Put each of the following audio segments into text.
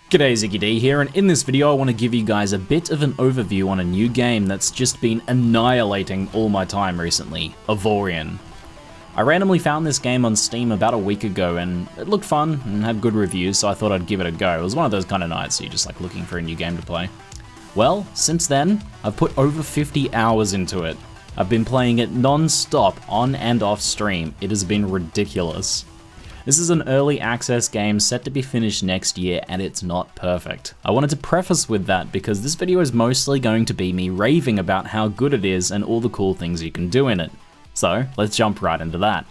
G'day, ZiggyD here, and in this video I want to give you guys a bit of an overview on a new game that's just been annihilating all my time recently, Avorion. I randomly found this game on Steam about a week ago and it looked fun and had good reviews, so I thought I'd give it a go. It was one of those kind of nights you're just like looking for a new game to play. Well, since then, I've put over 50 hours into it. I've been playing it non-stop on and off stream. It has been ridiculous. This is an early access game set to be finished next year and it's not perfect. I wanted to preface with that because this video is mostly going to be me raving about how good it is and all the cool things you can do in it. So let's jump right into that.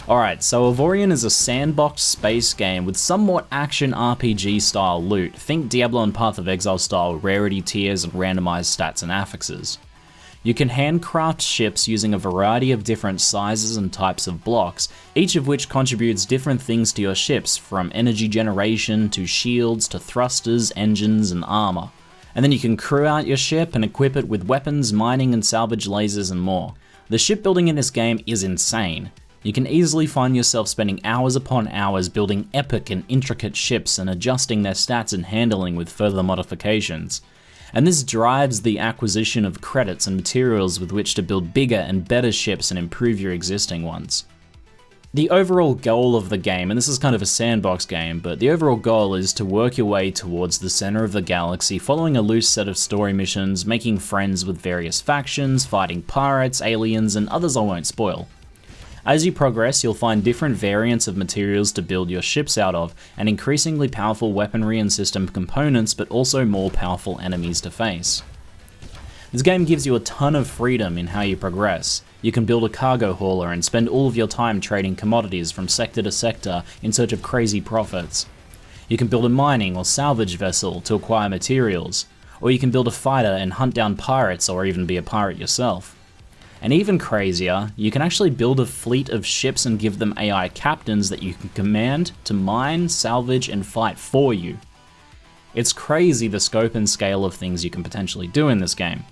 Alright, so Avorion is a sandbox space game with somewhat action RPG style loot. Think Diablo and Path of Exile style rarity tiers and randomized stats and affixes. You can handcraft ships using a variety of different sizes and types of blocks, each of which contributes different things to your ships, from energy generation to shields to thrusters, engines, and armor. And then you can crew out your ship and equip it with weapons, mining and salvage lasers and more. The shipbuilding in this game is insane. You can easily find yourself spending hours upon hours building epic and intricate ships and adjusting their stats and handling with further modifications. And this drives the acquisition of credits and materials with which to build bigger and better ships and improve your existing ones. The overall goal of the game, and this is kind of a sandbox game, but the overall goal is to work your way towards the center of the galaxy, following a loose set of story missions, making friends with various factions, fighting pirates, aliens, and others I won't spoil. As you progress, you'll find different variants of materials to build your ships out of, and increasingly powerful weaponry and system components, but also more powerful enemies to face. This game gives you a ton of freedom in how you progress. You can build a cargo hauler and spend all of your time trading commodities from sector to sector in search of crazy profits. You can build a mining or salvage vessel to acquire materials, or you can build a fighter and hunt down pirates or even be a pirate yourself. And even crazier, you can actually build a fleet of ships and give them AI captains that you can command to mine, salvage, and fight for you. It's crazy the scope and scale of things you can potentially do in this game.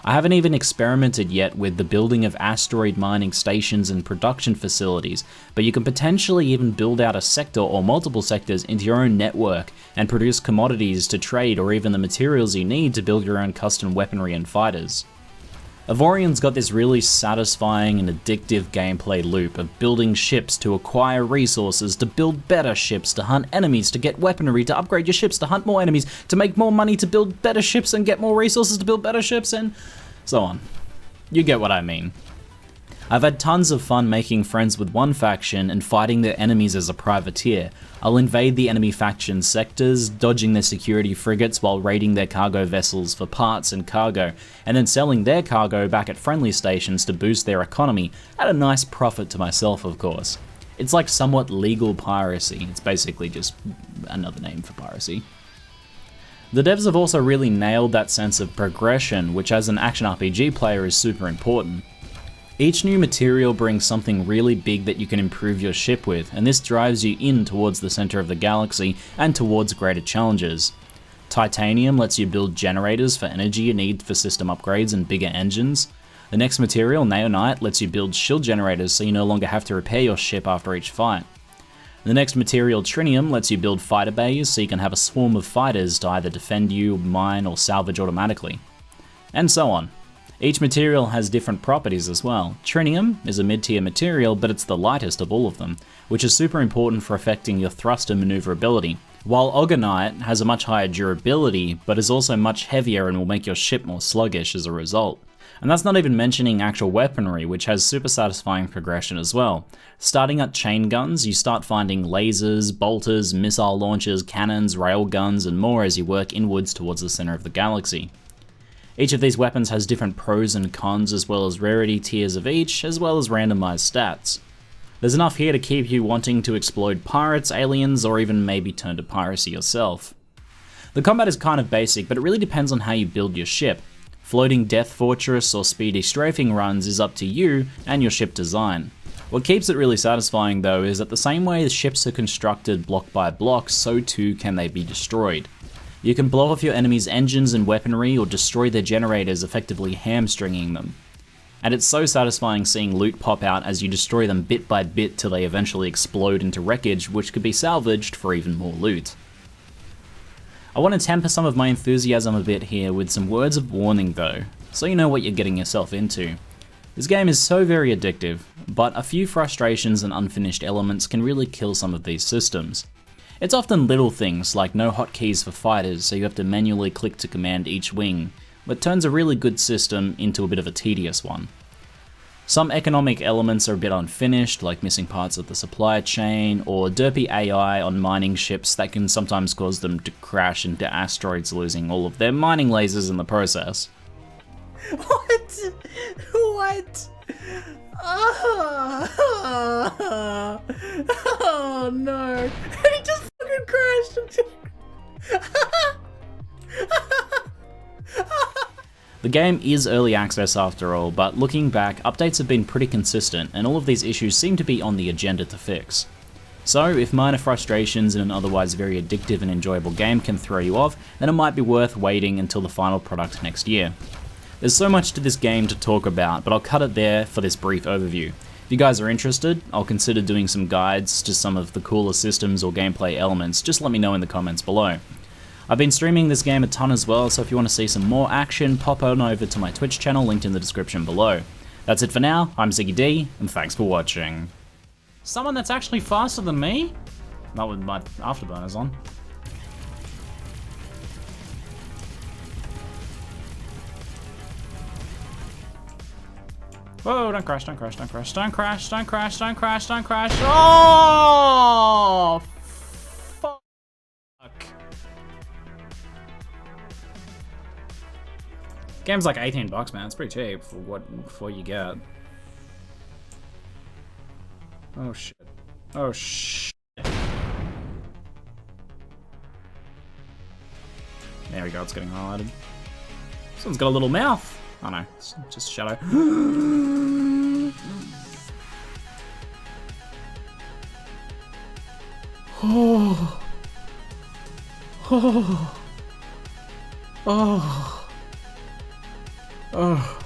I haven't even experimented yet with the building of asteroid mining stations and production facilities, but you can potentially even build out a sector or multiple sectors into your own network and produce commodities to trade or even the materials you need to build your own custom weaponry and fighters. Avorion's got this really satisfying and addictive gameplay loop of building ships to acquire resources, to build better ships, to hunt enemies, to get weaponry, to upgrade your ships, to hunt more enemies, to make more money, to build better ships and get more resources to build better ships, and so on. You get what I mean. I've had tons of fun making friends with one faction and fighting their enemies as a privateer. I'll invade the enemy faction's sectors, dodging their security frigates while raiding their cargo vessels for parts and cargo, and then selling their cargo back at friendly stations to boost their economy, at a nice profit to myself, of course. It's like somewhat legal piracy. It's basically just another name for piracy. The devs have also really nailed that sense of progression, which as an action RPG player is super important. Each new material brings something really big that you can improve your ship with, and this drives you in towards the center of the galaxy and towards greater challenges. Titanium lets you build generators for energy you need for system upgrades and bigger engines. The next material, Naonite, lets you build shield generators so you no longer have to repair your ship after each fight. The next material, Trinium, lets you build fighter bays so you can have a swarm of fighters to either defend you, mine, or salvage automatically. And so on. Each material has different properties as well. Trinium is a mid-tier material, but it's the lightest of all of them, which is super important for affecting your thrust and maneuverability, while Ogonite has a much higher durability, but is also much heavier and will make your ship more sluggish as a result. And that's not even mentioning actual weaponry, which has super satisfying progression as well. Starting at chain guns, you start finding lasers, bolters, missile launchers, cannons, railguns, and more as you work inwards towards the center of the galaxy. Each of these weapons has different pros and cons, as well as rarity tiers of each, as well as randomized stats. There's enough here to keep you wanting to explode pirates, aliens, or even maybe turn to piracy yourself. The combat is kind of basic, but it really depends on how you build your ship. Floating Death Fortress or speedy strafing runs is up to you and your ship design. What keeps it really satisfying though is that the same way the ships are constructed block by block, so too can they be destroyed. You can blow off your enemies' engines and weaponry or destroy their generators, effectively hamstringing them. And it's so satisfying seeing loot pop out as you destroy them bit by bit till they eventually explode into wreckage, which could be salvaged for even more loot. I want to temper some of my enthusiasm a bit here with some words of warning though, so you know what you're getting yourself into. This game is so very addictive, but a few frustrations and unfinished elements can really kill some of these systems. It's often little things like no hotkeys for fighters, so you have to manually click to command each wing, but turns a really good system into a bit of a tedious one. Some economic elements are a bit unfinished, like missing parts of the supply chain, or derpy AI on mining ships that can sometimes cause them to crash into asteroids, losing all of their mining lasers in the process. What? What? Oh no. He just fucking crashed. The game is early access after all, but looking back, updates have been pretty consistent, and all of these issues seem to be on the agenda to fix. So, if minor frustrations in an otherwise very addictive and enjoyable game can throw you off, then it might be worth waiting until the final product next year. There's so much to this game to talk about, but I'll cut it there for this brief overview. If you guys are interested, I'll consider doing some guides to some of the cooler systems or gameplay elements. Just let me know in the comments below. I've been streaming this game a ton as well, so if you want to see some more action, pop on over to my Twitch channel linked in the description below. That's it for now, I'm ZiggyD, and thanks for watching. Someone that's actually faster than me? Not with my afterburners on. Whoa, don't crash, don't crash, don't crash, don't crash, don't crash, don't crash, don't crash. Oh! Fuck. Game's like $18, man. It's pretty cheap for what you get. Oh shit. Oh shit. There we go, it's getting highlighted. This one's got a little mouth. Oh no, it's just shadow. Oh. Oh. Oh. Oh.